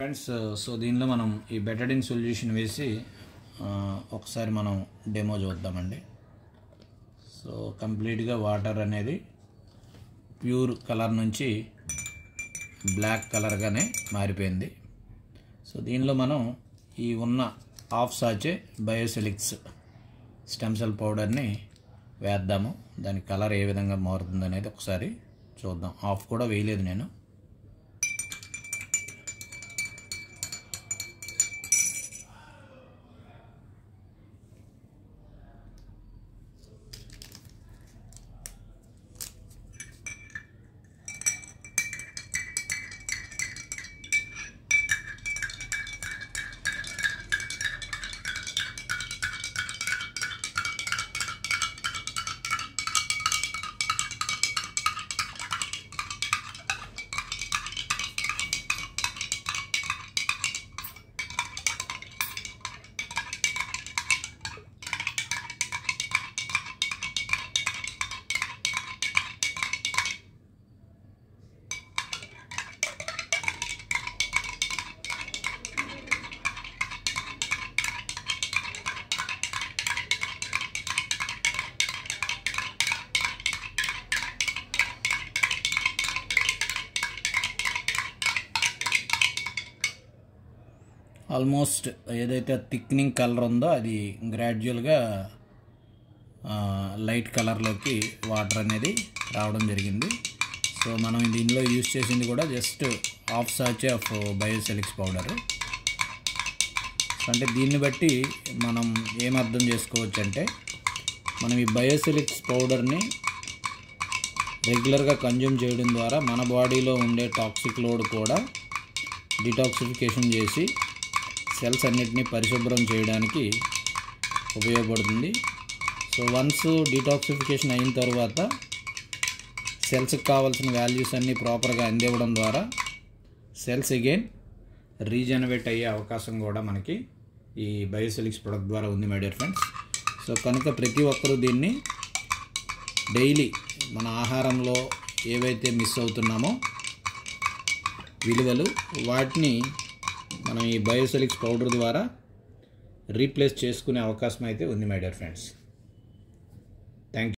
Friends, so దీనిలో మనం ఈ బెటడిన్ సొల్యూషన్ వేసి ఒకసారి మనం డెమో చూద్దామండి. సో కంప్లీట్గా వాటర్ అనేది ప్యూర్ కలర్ నుంచి బ్లాక్ కలర్గానే మారిపోయింది. సో దీనిలో మనం ఈ ఉన్న హాఫ్ సాచే బయోసెలిక్స్ స్టెమ్ సెల్ పౌడర్ని వేద్దాము. దాని కలర్ ఏ విధంగా మారుతుంది అనేది ఒకసారి చూద్దాం. హాఫ్ కూడా వేయలేదు నేను. ఆల్మోస్ట్ ఏదైతే థిక్నింగ్ కలర్ ఉందో అది గ్రాడ్యువల్గా లైట్ కలర్లోకి వాటర్ అనేది రావడం జరిగింది. సో మనం దీనిలో యూజ్ చేసింది కూడా జస్ట్ హాఫ్ సాచే ఆఫ్ బయోసెలిక్స్ పౌడర్. అంటే దీన్ని బట్టి మనం ఏం అర్థం చేసుకోవచ్చు అంటే, మనం ఈ బయోసెలిక్స్ పౌడర్ని రెగ్యులర్గా కన్జ్యూమ్ చేయడం ద్వారా మన బాడీలో ఉండే టాక్సిక్ లోడ్ కూడా డిటాక్సిఫికేషన్ చేసి సెల్స్ అన్నిటినీ పరిశుభ్రం చేయడానికి ఉపయోగపడుతుంది. సో వన్స్ డిటాక్సిఫికేషన్ అయిన తర్వాత సెల్స్కి కావాల్సిన వాల్యూస్ అన్నీ ప్రాపర్గా అందివ్వడం ద్వారా సెల్స్ అగైన్ రీజనరేట్ అయ్యే అవకాశం కూడా మనకి ఈ బయోసెలిక్స్ ప్రొడక్ట్ ద్వారా ఉంది మై డియర్ ఫ్రెండ్స్. సో కనుక ప్రతి ఒక్కరూ దీన్ని డైలీ మన ఆహారంలో ఏవైతే మిస్ అవుతున్నామో విలువలు, వాటిని మనం ఈ బయోసెలిక్స్ పౌడర్ ద్వారా రీప్లేస్ చేసుకునే అవకాశం అయితే ఉంది my dear friends. Thank you.